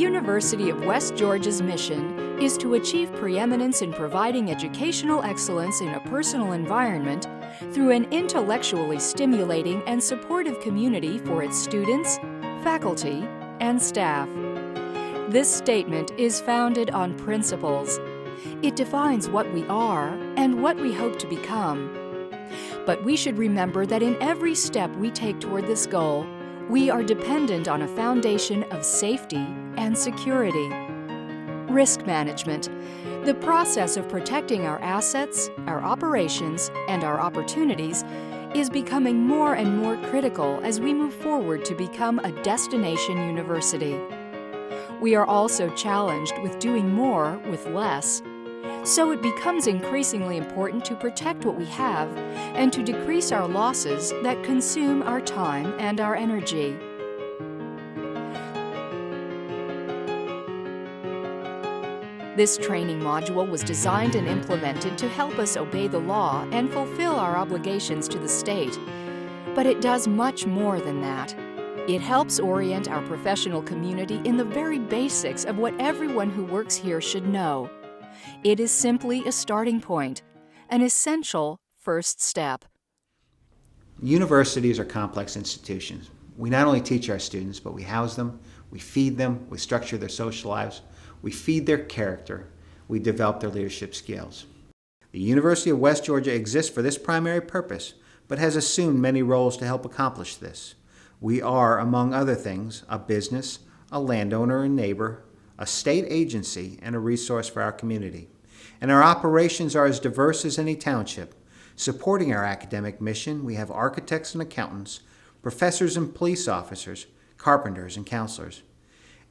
University of West Georgia's mission is to achieve preeminence in providing educational excellence in a personal environment through an intellectually stimulating and supportive community for its students, faculty, and staff. This statement is founded on principles. It defines what we are and what we hope to become. But we should remember that in every step we take toward this goal, we are dependent on a foundation of safety and security. Risk management, the process of protecting our assets, our operations, and our opportunities, is becoming more and more critical as we move forward to become a destination university. We are also challenged with doing more with less. So it becomes increasingly important to protect what we have and to decrease our losses that consume our time and our energy. This training module was designed and implemented to help us obey the law and fulfill our obligations to the state. But it does much more than that. It helps orient our professional community in the very basics of what everyone who works here should know. It is simply a starting point, an essential first step. Universities are complex institutions. We not only teach our students, but we house them, we feed them, we structure their social lives, we feed their character, we develop their leadership skills. The University of West Georgia exists for this primary purpose, but has assumed many roles to help accomplish this. We are, among other things, a business, a landowner and neighbor, a state agency, and a resource for our community. And our operations are as diverse as any township. Supporting our academic mission, we have architects and accountants, professors and police officers, carpenters and counselors.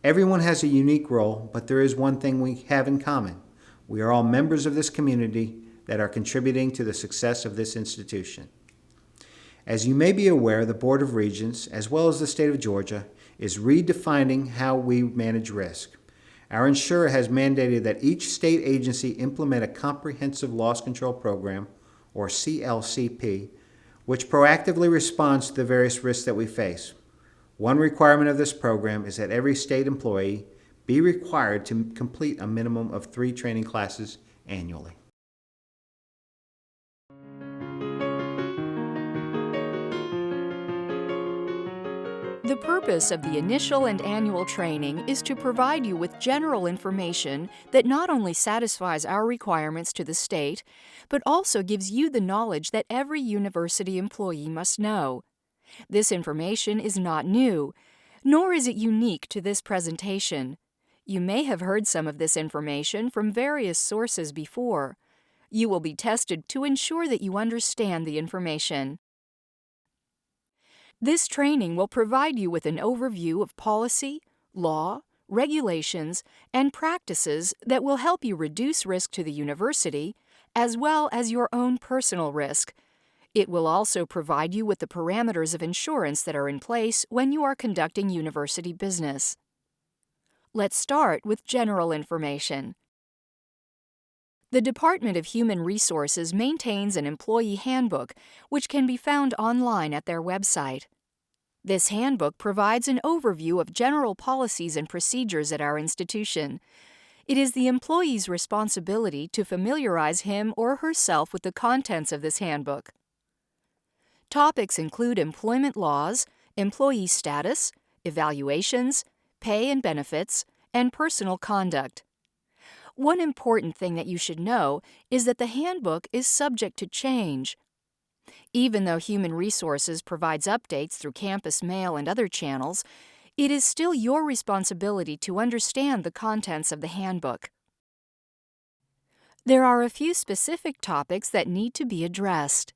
Everyone has a unique role, but there is one thing we have in common. We are all members of this community that are contributing to the success of this institution. As you may be aware, the Board of Regents, as well as the state of Georgia, is redefining how we manage risk. Our insurer has mandated that each state agency implement a comprehensive loss control program, or CLCP, which proactively responds to the various risks that we face. One requirement of this program is that every state employee be required to complete a minimum of 3 training classes annually. The purpose of the initial and annual training is to provide you with general information that not only satisfies our requirements to the state, but also gives you the knowledge that every university employee must know. This information is not new, nor is it unique to this presentation. You may have heard some of this information from various sources before. You will be tested to ensure that you understand the information. This training will provide you with an overview of policy, law, regulations, and practices that will help you reduce risk to the university, as well as your own personal risk. It will also provide you with the parameters of insurance that are in place when you are conducting university business. Let's start with general information. The Department of Human Resources maintains an employee handbook, which can be found online at their website. This handbook provides an overview of general policies and procedures at our institution. It is the employee's responsibility to familiarize him or herself with the contents of this handbook. Topics include employment laws, employee status, evaluations, pay and benefits, and personal conduct. One important thing that you should know is that the handbook is subject to change. Even though Human Resources provides updates through campus mail and other channels, it is still your responsibility to understand the contents of the handbook. There are a few specific topics that need to be addressed.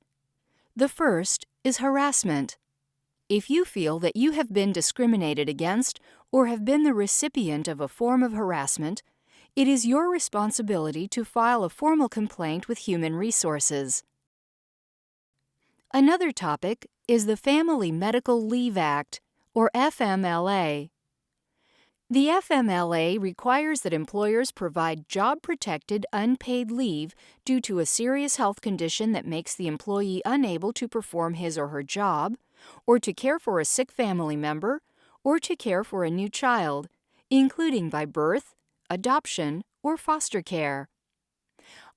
The first is harassment. If you feel that you have been discriminated against or have been the recipient of a form of harassment, it is your responsibility to file a formal complaint with Human Resources. Another topic is the Family Medical Leave Act, or FMLA. The FMLA requires that employers provide job-protected unpaid leave due to a serious health condition that makes the employee unable to perform his or her job, or to care for a sick family member, or to care for a new child, including by birth, adoption, or foster care.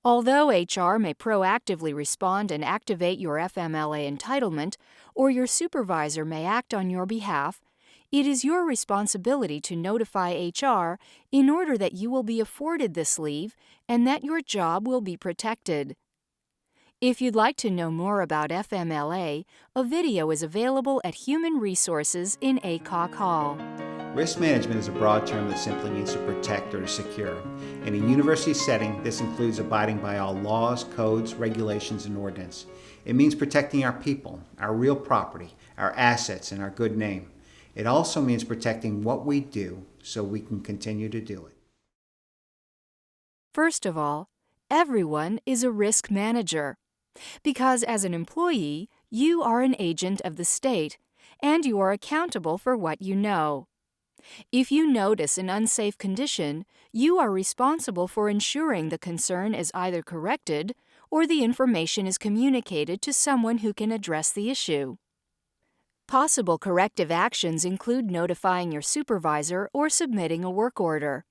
Although HR may proactively respond and activate your FMLA entitlement, or your supervisor may act on your behalf, it is your responsibility to notify HR in order that you will be afforded this leave and that your job will be protected. If you'd like to know more about FMLA, a video is available at Human Resources in ACOG Hall. Risk management is a broad term that simply means to protect or to secure. In a university setting, this includes abiding by all laws, codes, regulations, and ordinance. It means protecting our people, our real property, our assets, and our good name. It also means protecting what we do so we can continue to do it. First of all, everyone is a risk manager, because as an employee, you are an agent of the state, and you are accountable for what you know. If you notice an unsafe condition, you are responsible for ensuring the concern is either corrected or the information is communicated to someone who can address the issue. Possible corrective actions include notifying your supervisor or submitting a work order.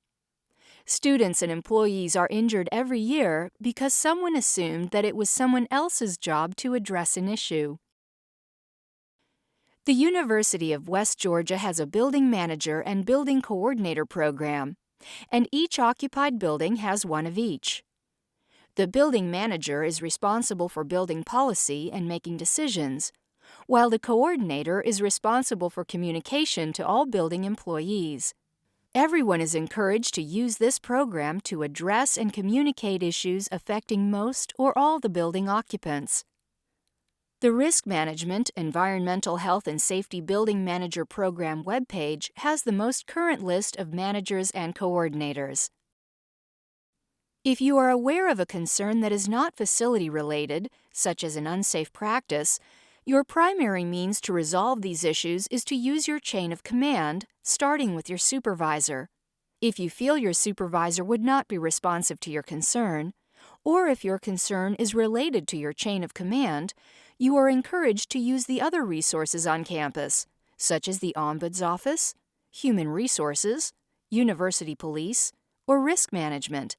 Students and employees are injured every year because someone assumed that it was someone else's job to address an issue. The University of West Georgia has a building manager and building coordinator program, and each occupied building has one of each. The building manager is responsible for building policy and making decisions, while the coordinator is responsible for communication to all building employees. Everyone is encouraged to use this program to address and communicate issues affecting most or all the building occupants. The Risk Management, Environmental Health and Safety Building Manager Program webpage has the most current list of managers and coordinators. If you are aware of a concern that is not facility-related, such as an unsafe practice, your primary means to resolve these issues is to use your chain of command, starting with your supervisor. If you feel your supervisor would not be responsive to your concern, or if your concern is related to your chain of command, you are encouraged to use the other resources on campus, such as the Ombuds Office, Human Resources, University Police, or Risk Management.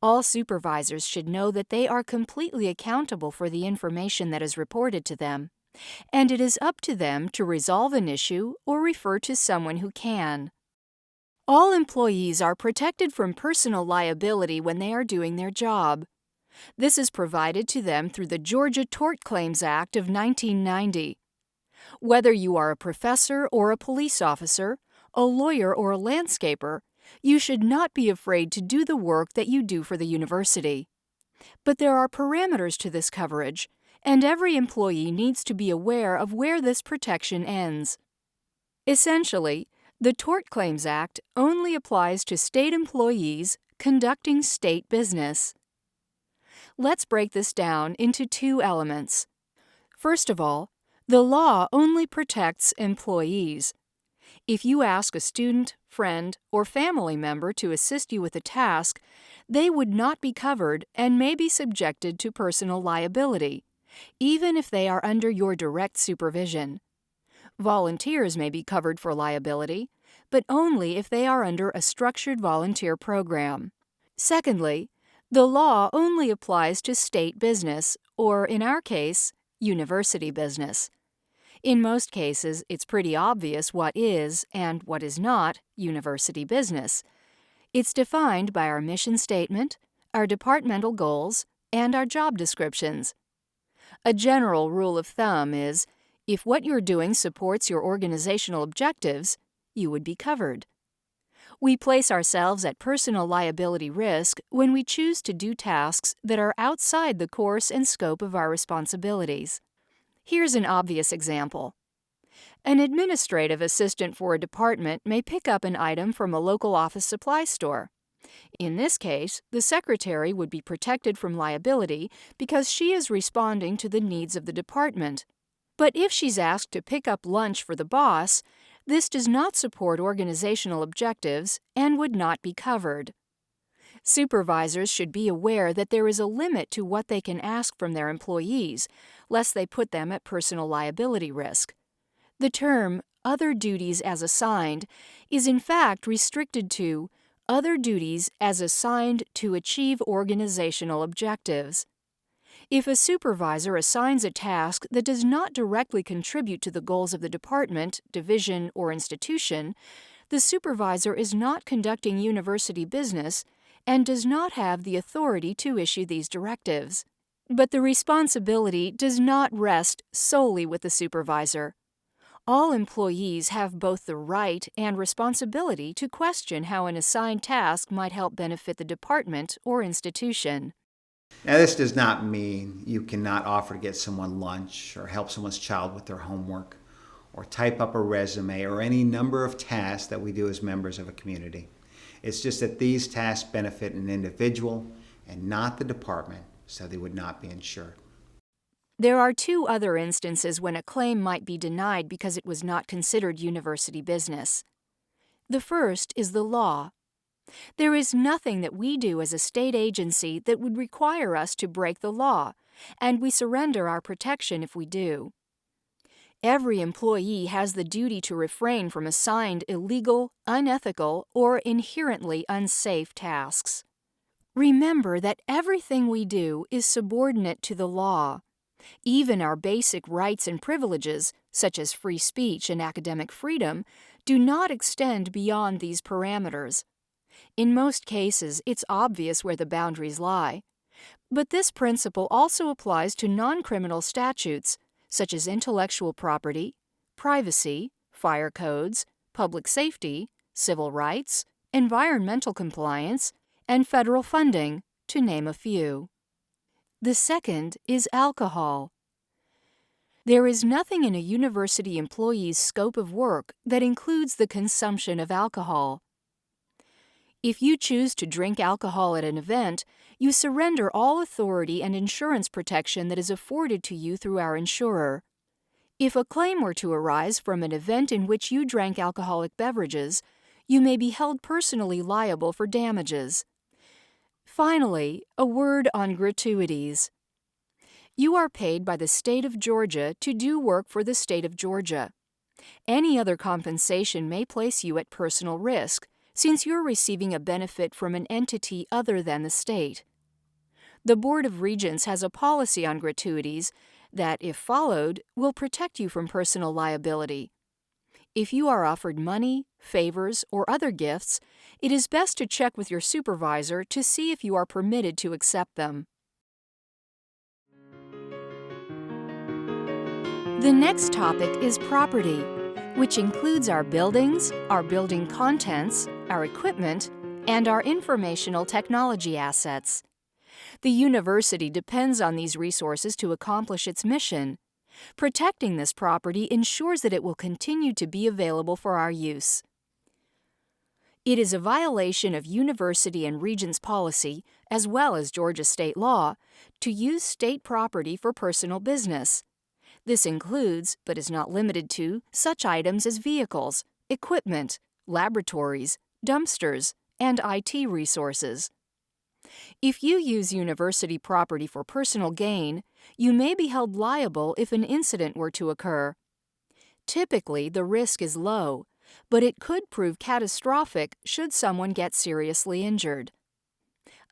All supervisors should know that they are completely accountable for the information that is reported to them, and it is up to them to resolve an issue or refer to someone who can. All employees are protected from personal liability when they are doing their job. This is provided to them through the Georgia Tort Claims Act of 1990. Whether you are a professor or a police officer, a lawyer or a landscaper, you should not be afraid to do the work that you do for the university. But there are parameters to this coverage, and every employee needs to be aware of where this protection ends. Essentially, the Tort Claims Act only applies to state employees conducting state business. Let's break this down into two elements. First of all, the law only protects employees. If you ask a student, friend, or family member to assist you with a task, they would not be covered and may be subjected to personal liability, even if they are under your direct supervision. Volunteers may be covered for liability, but only if they are under a structured volunteer program. Secondly, the law only applies to state business, or in our case, university business. In most cases, it's pretty obvious what is, and what is not, university business. It's defined by our mission statement, our departmental goals, and our job descriptions. A general rule of thumb is, if what you're doing supports your organizational objectives, you would be covered. We place ourselves at personal liability risk when we choose to do tasks that are outside the course and scope of our responsibilities. Here's an obvious example. An administrative assistant for a department may pick up an item from a local office supply store. In this case, the secretary would be protected from liability because she is responding to the needs of the department. But if she's asked to pick up lunch for the boss, this does not support organizational objectives and would not be covered. Supervisors should be aware that there is a limit to what they can ask from their employees, lest they put them at personal liability risk. The term other duties as assigned is in fact restricted to other duties as assigned to achieve organizational objectives. If a supervisor assigns a task that does not directly contribute to the goals of the department, division, or institution, the supervisor is not conducting university business and does not have the authority to issue these directives. But the responsibility does not rest solely with the supervisor. All employees have both the right and responsibility to question how an assigned task might help benefit the department or institution. Now, this does not mean you cannot offer to get someone lunch or help someone's child with their homework or type up a resume or any number of tasks that we do as members of a community. It's just that these tasks benefit an individual and not the department, so they would not be insured. There are two other instances when a claim might be denied because it was not considered university business. The first is the law. There is nothing that we do as a state agency that would require us to break the law, and we surrender our protection if we do. Every employee has the duty to refrain from assigned illegal, unethical, or inherently unsafe tasks. Remember that everything we do is subordinate to the law. Even our basic rights and privileges, such as free speech and academic freedom, do not extend beyond these parameters. In most cases, it's obvious where the boundaries lie. But this principle also applies to non-criminal statutes, such as intellectual property, privacy, fire codes, public safety, civil rights, environmental compliance, and federal funding, to name a few. The second is alcohol. There is nothing in a university employee's scope of work that includes the consumption of alcohol. If you choose to drink alcohol at an event, you surrender all authority and insurance protection that is afforded to you through our insurer. If a claim were to arise from an event in which you drank alcoholic beverages, you may be held personally liable for damages. Finally, a word on gratuities. You are paid by the state of Georgia to do work for the state of Georgia. Any other compensation may place you at personal risk, since you're receiving a benefit from an entity other than the state. The Board of Regents has a policy on gratuities that, if followed, will protect you from personal liability. If you are offered money, favors, or other gifts, it is best to check with your supervisor to see if you are permitted to accept them. The next topic is property, which includes our buildings, our building contents, our equipment, and our informational technology assets. The university depends on these resources to accomplish its mission. Protecting this property ensures that it will continue to be available for our use. It is a violation of university and regents policy, as well as Georgia state law, to use state property for personal business. This includes, but is not limited to, such items as vehicles, equipment, laboratories, dumpsters, and IT resources. If you use university property for personal gain, you may be held liable if an incident were to occur. Typically, the risk is low, but it could prove catastrophic should someone get seriously injured.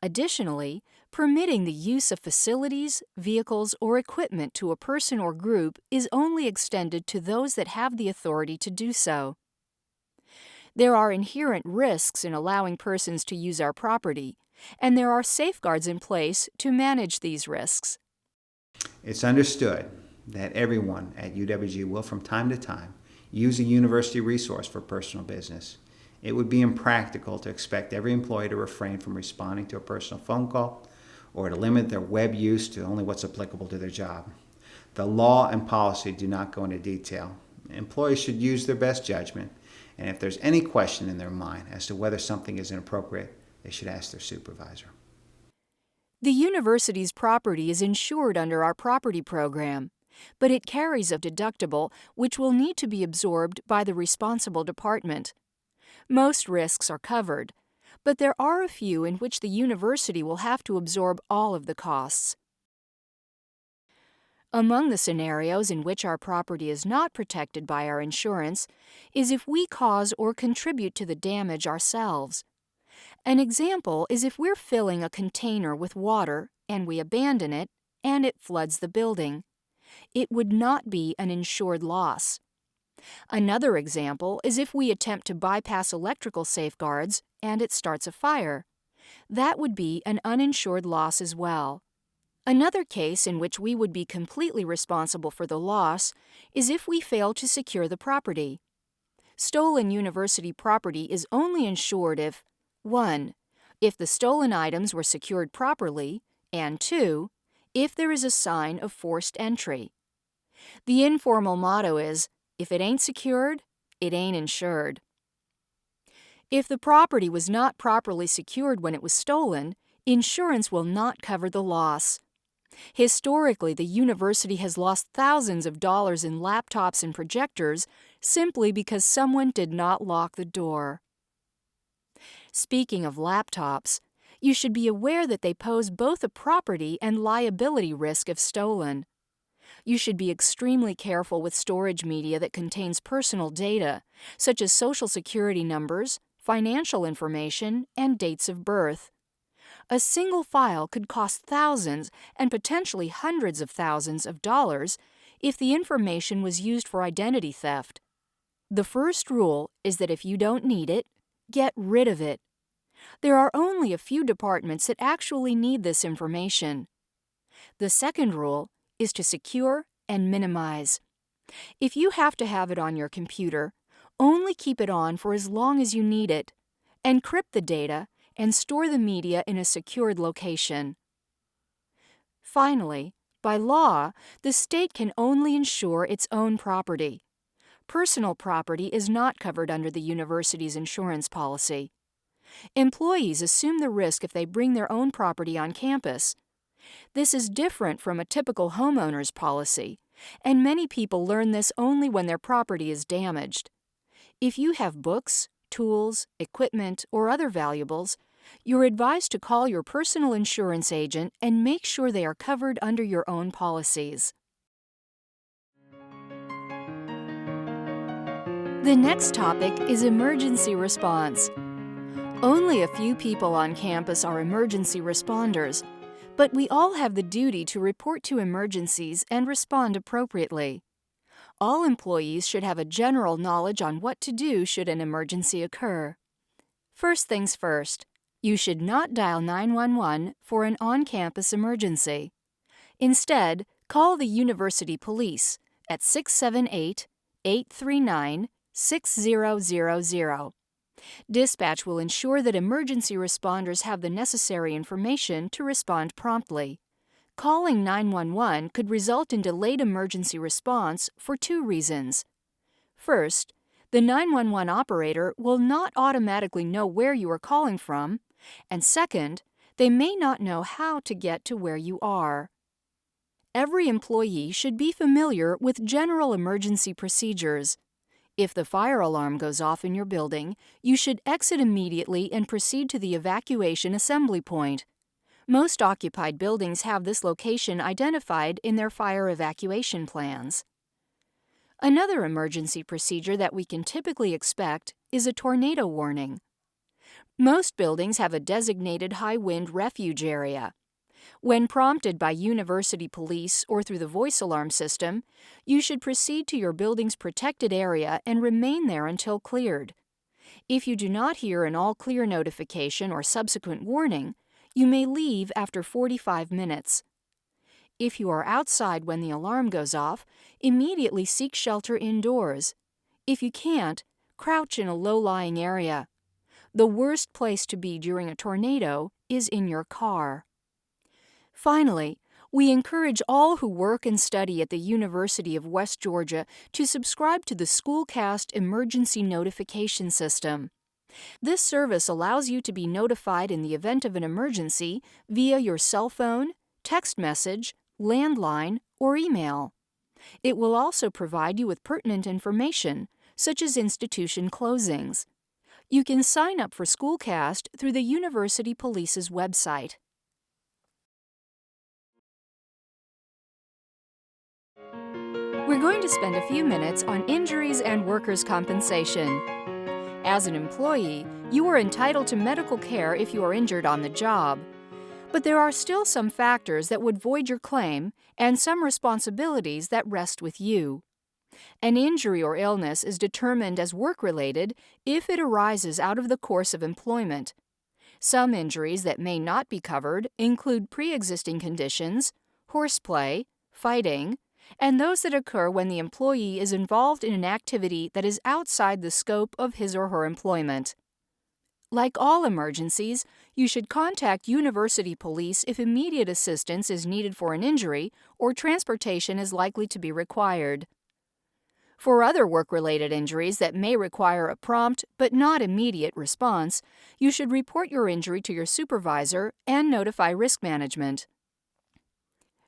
Additionally, permitting the use of facilities, vehicles, or equipment to a person or group is only extended to those that have the authority to do so. There are inherent risks in allowing persons to use our property, and there are safeguards in place to manage these risks. It's understood that everyone at UWG will from time to time use a university resource for personal business. It would be impractical to expect every employee to refrain from responding to a personal phone call or to limit their web use to only what's applicable to their job. The law and policy do not go into detail. Employees should use their best judgment, and if there's any question in their mind as to whether something is inappropriate, they should ask their supervisor. The university's property is insured under our property program, but it carries a deductible which will need to be absorbed by the responsible department. Most risks are covered, but there are a few in which the university will have to absorb all of the costs. Among the scenarios in which our property is not protected by our insurance is if we cause or contribute to the damage ourselves. An example is if we're filling a container with water and we abandon it and it floods the building. It would not be an insured loss. Another example is if we attempt to bypass electrical safeguards and it starts a fire. That would be an uninsured loss as well. Another case in which we would be completely responsible for the loss is if we fail to secure the property. Stolen university property is only insured if 1. If the stolen items were secured properly, and 2. If there is a sign of forced entry. The informal motto is, if it ain't secured, it ain't insured. If the property was not properly secured when it was stolen, insurance will not cover the loss. Historically, the university has lost thousands of dollars in laptops and projectors simply because someone did not lock the door. Speaking of laptops, you should be aware that they pose both a property and liability risk if stolen. You should be extremely careful with storage media that contains personal data, such as social security numbers, financial information, and dates of birth. A single file could cost thousands and potentially hundreds of thousands of dollars if the information was used for identity theft. The first rule is that if you don't need it, get rid of it. There are only a few departments that actually need this information. The second rule is to secure and minimize. If you have to have it on your computer, only keep it on for as long as you need it. Encrypt the data and store the media in a secured location. Finally, by law, the state can only insure its own property. Personal property is not covered under the university's insurance policy. Employees assume the risk if they bring their own property on campus. This is different from a typical homeowner's policy, and many people learn this only when their property is damaged. If you have books, tools, equipment, or other valuables, you're advised to call your personal insurance agent and make sure they are covered under your own policies. The next topic is emergency response. Only a few people on campus are emergency responders, but we all have the duty to report to emergencies and respond appropriately. All employees should have a general knowledge on what to do should an emergency occur. First things first, you should not dial 911 for an on-campus emergency. Instead, call the university police at 678-839-6000. Dispatch will ensure that emergency responders have the necessary information to respond promptly. Calling 911 could result in delayed emergency response for two reasons. First, the 911 operator will not automatically know where you are calling from, and second, they may not know how to get to where you are. Every employee should be familiar with general emergency procedures. If the fire alarm goes off in your building, you should exit immediately and proceed to the evacuation assembly point. Most occupied buildings have this location identified in their fire evacuation plans. Another emergency procedure that we can typically expect is a tornado warning. Most buildings have a designated high-wind refuge area. When prompted by university police or through the voice alarm system, you should proceed to your building's protected area and remain there until cleared. If you do not hear an all-clear notification or subsequent warning, you may leave after 45 minutes. If you are outside when the alarm goes off, immediately seek shelter indoors. If you can't, crouch in a low-lying area. The worst place to be during a tornado is in your car. Finally, we encourage all who work and study at the University of West Georgia to subscribe to the Schoolcast Emergency Notification System. This service allows you to be notified in the event of an emergency via your cell phone, text message, landline, or email. It will also provide you with pertinent information, such as institution closings. You can sign up for Schoolcast through the University Police's website. We're going to spend a few minutes on injuries and workers' compensation. As an employee, you are entitled to medical care if you are injured on the job. But there are still some factors that would void your claim and some responsibilities that rest with you. An injury or illness is determined as work-related if it arises out of the course of employment. Some injuries that may not be covered include pre-existing conditions, horseplay, fighting, and those that occur when the employee is involved in an activity that is outside the scope of his or her employment. Like all emergencies, you should contact university police if immediate assistance is needed for an injury or transportation is likely to be required. For other work-related injuries that may require a prompt but not immediate response, you should report your injury to your supervisor and notify risk management.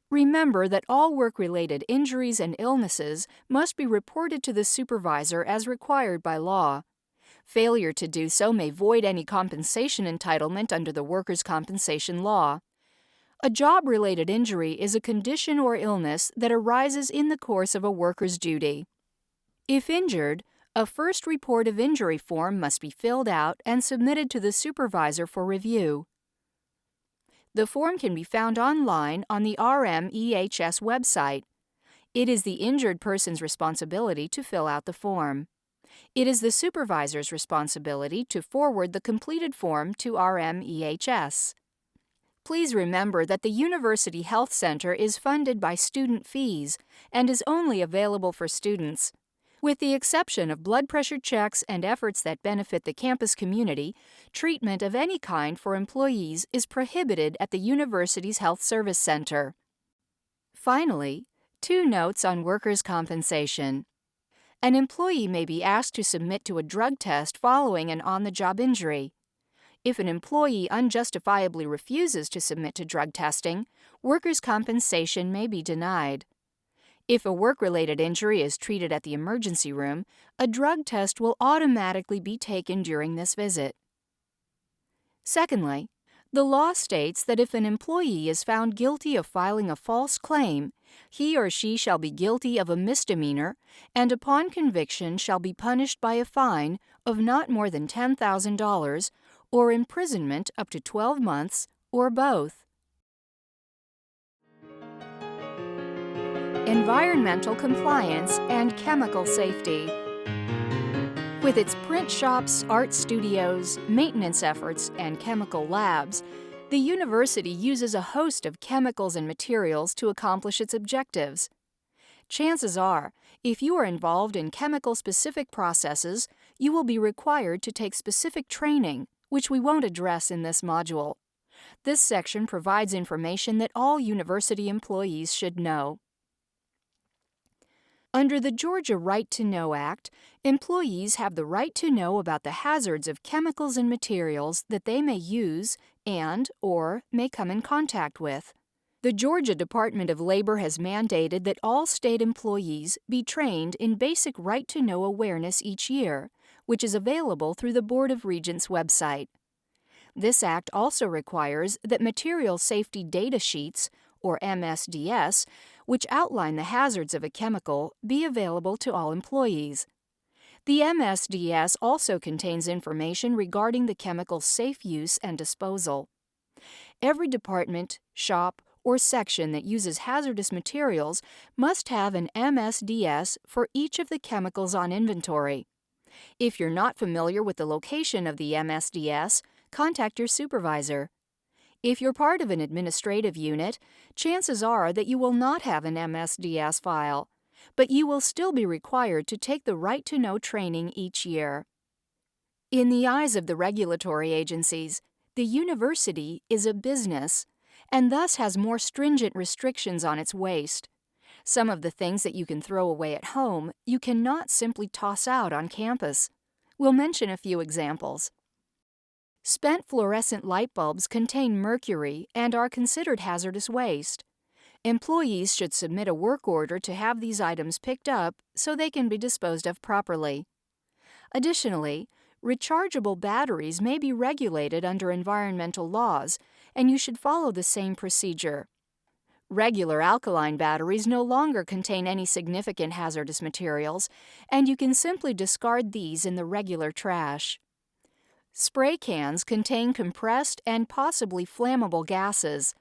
Remember that all work-related injuries and illnesses must be reported to the supervisor as required by law. Failure to do so may void any compensation entitlement under the workers' compensation law. A job-related injury is a condition or illness that arises in the course of a worker's duty. If injured, a first report of injury form must be filled out and submitted to the supervisor for review. The form can be found online on the RMEHS website. It is the injured person's responsibility to fill out the form. It is the supervisor's responsibility to forward the completed form to RMEHS. Please remember that the University Health Center is funded by student fees and is only available for students. With the exception of blood pressure checks and efforts that benefit the campus community, treatment of any kind for employees is prohibited at the university's Health Service Center. Finally, 2 notes on workers' compensation. An employee may be asked to submit to a drug test following an on-the-job injury. If an employee unjustifiably refuses to submit to drug testing, workers' compensation may be denied. If a work-related injury is treated at the emergency room, a drug test will automatically be taken during this visit. Secondly, the law states that if an employee is found guilty of filing a false claim, he or she shall be guilty of a misdemeanor and upon conviction shall be punished by a fine of not more than $10,000 or imprisonment up to 12 months or both. Environmental compliance and chemical safety. With its print shops, art studios, maintenance efforts, and chemical labs, the university uses a host of chemicals and materials to accomplish its objectives. Chances are, if you are involved in chemical-specific processes, you will be required to take specific training, which we won't address in this module. This section provides information that all university employees should know. Under the Georgia Right to Know Act, employees have the right to know about the hazards of chemicals and materials that they may use and/or may come in contact with. The Georgia Department of Labor has mandated that all state employees be trained in basic right to know awareness each year, which is available through the Board of Regents website. This act also requires that material safety data sheets, or MSDS, which outline the hazards of a chemical, be available to all employees. The MSDS also contains information regarding the chemical's safe use and disposal. Every department, shop, or section that uses hazardous materials must have an MSDS for each of the chemicals on inventory. If you're not familiar with the location of the MSDS, contact your supervisor. If you're part of an administrative unit, chances are that you will not have an MSDS file, but you will still be required to take the Right to Know training each year. In the eyes of the regulatory agencies, the university is a business and thus has more stringent restrictions on its waste. Some of the things that you can throw away at home, you cannot simply toss out on campus. We'll mention a few examples. Spent fluorescent light bulbs contain mercury and are considered hazardous waste. Employees should submit a work order to have these items picked up so they can be disposed of properly. Additionally, rechargeable batteries may be regulated under environmental laws, and you should follow the same procedure. Regular alkaline batteries no longer contain any significant hazardous materials, and you can simply discard these in the regular trash. Spray cans contain compressed and possibly flammable gases.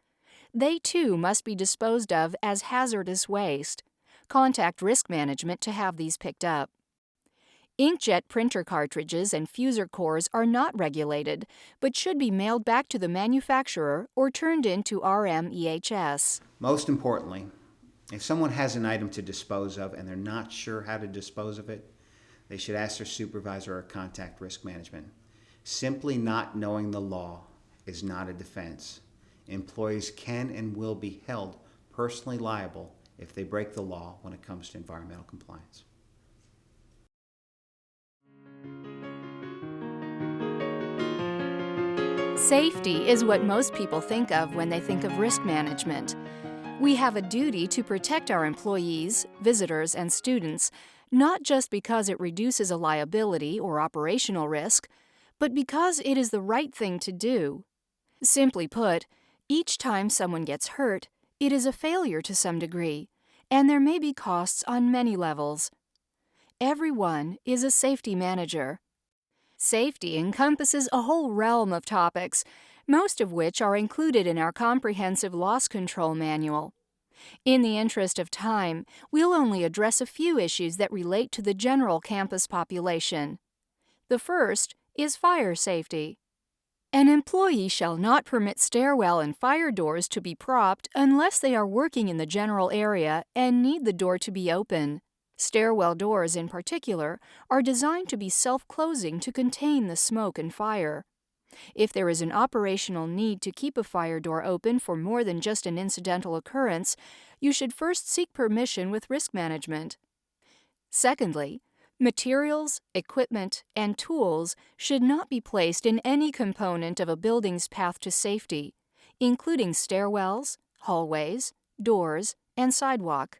They too must be disposed of as hazardous waste. Contact Risk Management to have these picked up. Inkjet printer cartridges and fuser cores are not regulated, but should be mailed back to the manufacturer or turned in to RMEHS. Most importantly, if someone has an item to dispose of and they're not sure how to dispose of it, they should ask their supervisor or contact Risk Management. Simply not knowing the law is not a defense. Employees can and will be held personally liable if they break the law when it comes to environmental compliance. Safety is what most people think of when they think of risk management. We have a duty to protect our employees, visitors, and students, not just because it reduces a liability or operational risk, but because it is the right thing to do. Simply put, each time someone gets hurt, it is a failure to some degree, and there may be costs on many levels. Everyone is a safety manager. Safety encompasses a whole realm of topics, most of which are included in our comprehensive loss control manual. In the interest of time, we'll only address a few issues that relate to the general campus population. The first is fire safety. An employee shall not permit stairwell and fire doors to be propped unless they are working in the general area and need the door to be open. Stairwell doors, in particular, are designed to be self-closing to contain the smoke and fire. If there is an operational need to keep a fire door open for more than just an incidental occurrence, you should first seek permission with Risk Management. Secondly, materials, equipment, and tools should not be placed in any component of a building's path to safety, including stairwells, hallways, doors, and sidewalk.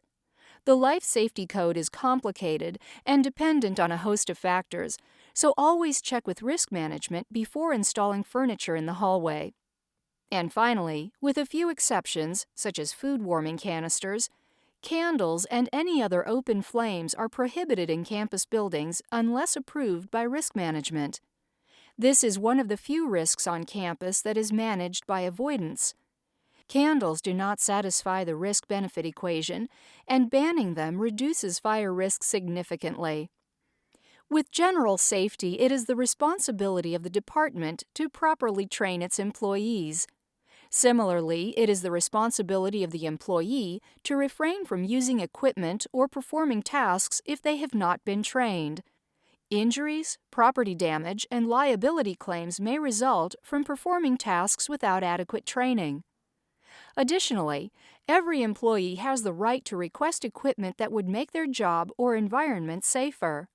The Life Safety Code is complicated and dependent on a host of factors, so always check with Risk Management before installing furniture in the hallway. And finally, with a few exceptions, such as food warming canisters, candles and any other open flames are prohibited in campus buildings unless approved by Risk Management. This is one of the few risks on campus that is managed by avoidance. Candles do not satisfy the risk-benefit equation, and banning them reduces fire risk significantly. With general safety, it is the responsibility of the department to properly train its employees. Similarly, it is the responsibility of the employee to refrain from using equipment or performing tasks if they have not been trained. Injuries, property damage, and liability claims may result from performing tasks without adequate training. Additionally, every employee has the right to request equipment that would make their job or environment safer.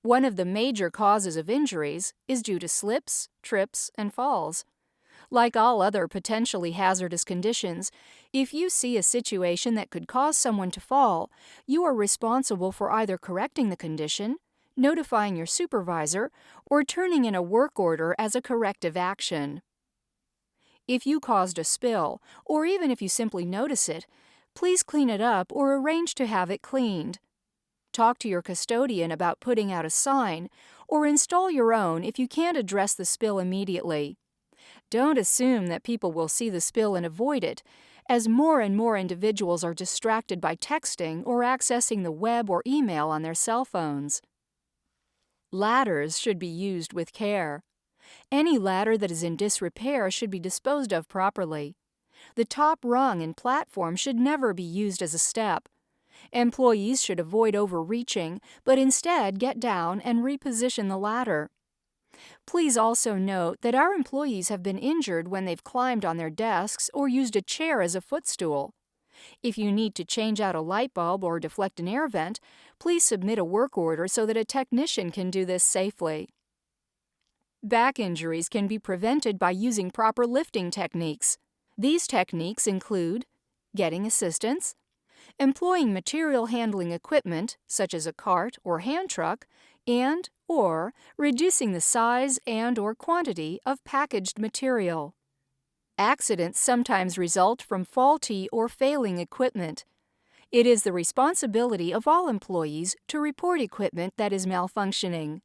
One of the major causes of injuries is due to slips, trips, and falls. Like all other potentially hazardous conditions, if you see a situation that could cause someone to fall, you are responsible for either correcting the condition, notifying your supervisor, or turning in a work order as a corrective action. If you caused a spill, or even if you simply notice it, please clean it up or arrange to have it cleaned. Talk to your custodian about putting out a sign, or install your own if you can't address the spill immediately. Don't assume that people will see the spill and avoid it, as more and more individuals are distracted by texting or accessing the web or email on their cell phones. Ladders should be used with care. Any ladder that is in disrepair should be disposed of properly. The top rung and platform should never be used as a step. Employees should avoid overreaching, but instead get down and reposition the ladder. Please also note that our employees have been injured when they've climbed on their desks or used a chair as a footstool. If you need to change out a light bulb or deflect an air vent, please submit a work order so that a technician can do this safely. Back injuries can be prevented by using proper lifting techniques. These techniques include getting assistance, employing material handling equipment, such as a cart or hand truck, and/or reducing the size and/or quantity of packaged material. Accidents sometimes result from faulty or failing equipment. It is the responsibility of all employees to report equipment that is malfunctioning.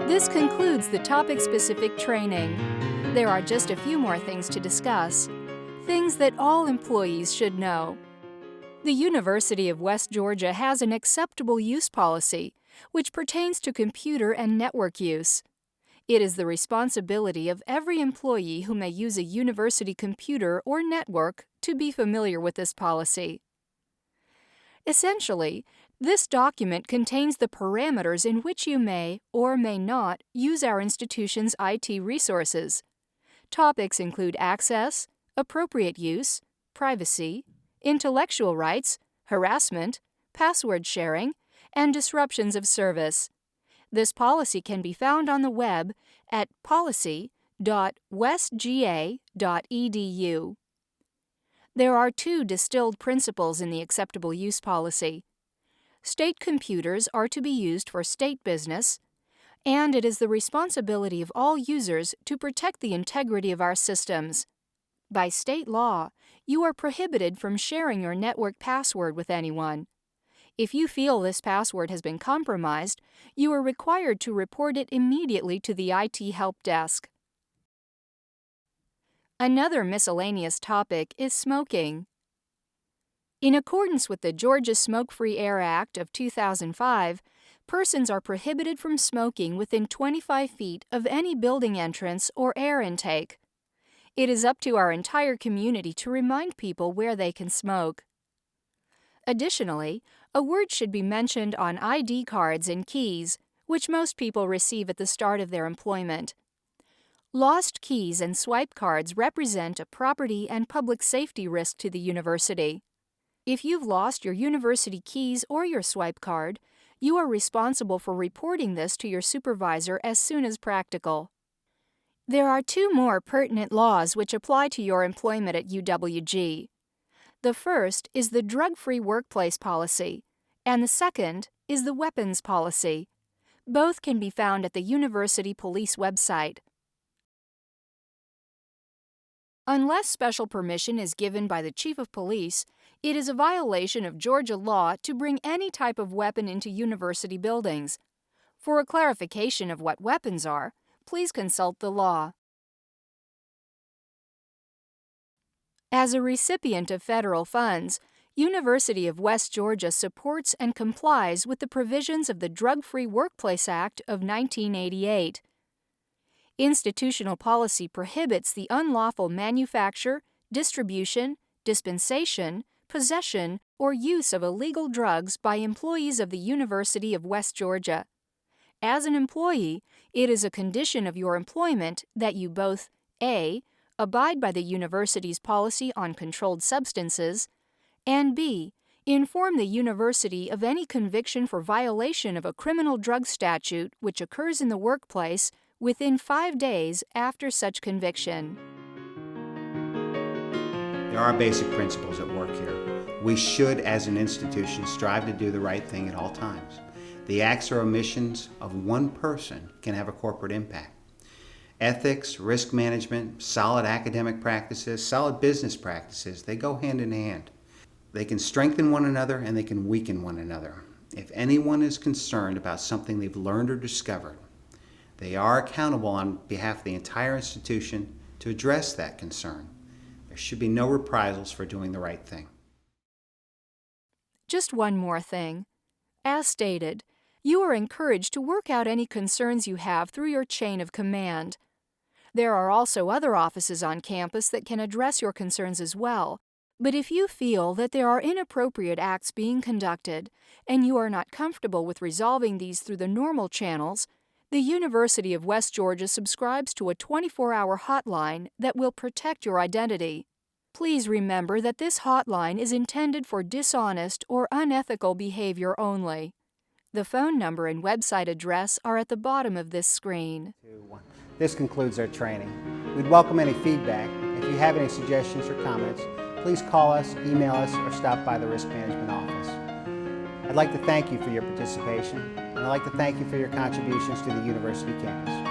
This concludes the topic-specific training. There are just a few more things to discuss, things that all employees should know. The University of West Georgia has an acceptable use policy, which pertains to computer and network use. It is the responsibility of every employee who may use a university computer or network to be familiar with this policy. Essentially, this document contains the parameters in which you may or may not use our institution's IT resources. Topics include access, appropriate use, privacy, intellectual rights, harassment, password sharing, and disruptions of service. This policy can be found on the web at policy.westga.edu. There are two distilled principles in the acceptable use policy. State computers are to be used for state business, and it is the responsibility of all users to protect the integrity of our systems. By state law, you are prohibited from sharing your network password with anyone. If you feel this password has been compromised, you are required to report it immediately to the IT help desk. Another miscellaneous topic is smoking. In accordance with the Georgia Smoke-Free Air Act of 2005, persons are prohibited from smoking within 25 feet of any building entrance or air intake. It is up to our entire community to remind people where they can smoke. Additionally, a word should be mentioned on ID cards and keys, which most people receive at the start of their employment. Lost keys and swipe cards represent a property and public safety risk to the university. If you've lost your university keys or your swipe card, you are responsible for reporting this to your supervisor as soon as practical. There are two more pertinent laws which apply to your employment at UWG. The first is the Drug-Free Workplace Policy, and the second is the Weapons Policy. Both can be found at the University Police website. Unless special permission is given by the Chief of Police, it is a violation of Georgia law to bring any type of weapon into university buildings. For a clarification of what weapons are, please consult the law. As a recipient of federal funds, University of West Georgia supports and complies with the provisions of the Drug-Free Workplace Act of 1988. Institutional policy prohibits the unlawful manufacture, distribution, dispensation, possession, or use of illegal drugs by employees of the University of West Georgia. As an employee, it is a condition of your employment that you both A. abide by the university's policy on controlled substances, and B. inform the university of any conviction for violation of a criminal drug statute which occurs in the workplace within 5 days after such conviction. There are basic principles at work here. We should, as an institution, strive to do the right thing at all times. The acts or omissions of one person can have a corporate impact. Ethics, risk management, solid academic practices, solid business practices, they go hand in hand. They can strengthen one another and they can weaken one another. If anyone is concerned about something they've learned or discovered, they are accountable on behalf of the entire institution to address that concern. There should be no reprisals for doing the right thing. Just one more thing. As stated, you are encouraged to work out any concerns you have through your chain of command. There are also other offices on campus that can address your concerns as well, but if you feel that there are inappropriate acts being conducted and you are not comfortable with resolving these through the normal channels, the University of West Georgia subscribes to a 24-hour hotline that will protect your identity. Please remember that this hotline is intended for dishonest or unethical behavior only. The phone number and website address are at the bottom of this screen. This concludes our training. We'd welcome any feedback. If you have any suggestions or comments, please call us, email us, or stop by the Risk Management Office. I'd like to thank you for your participation, and I'd like to thank you for your contributions to the university campus.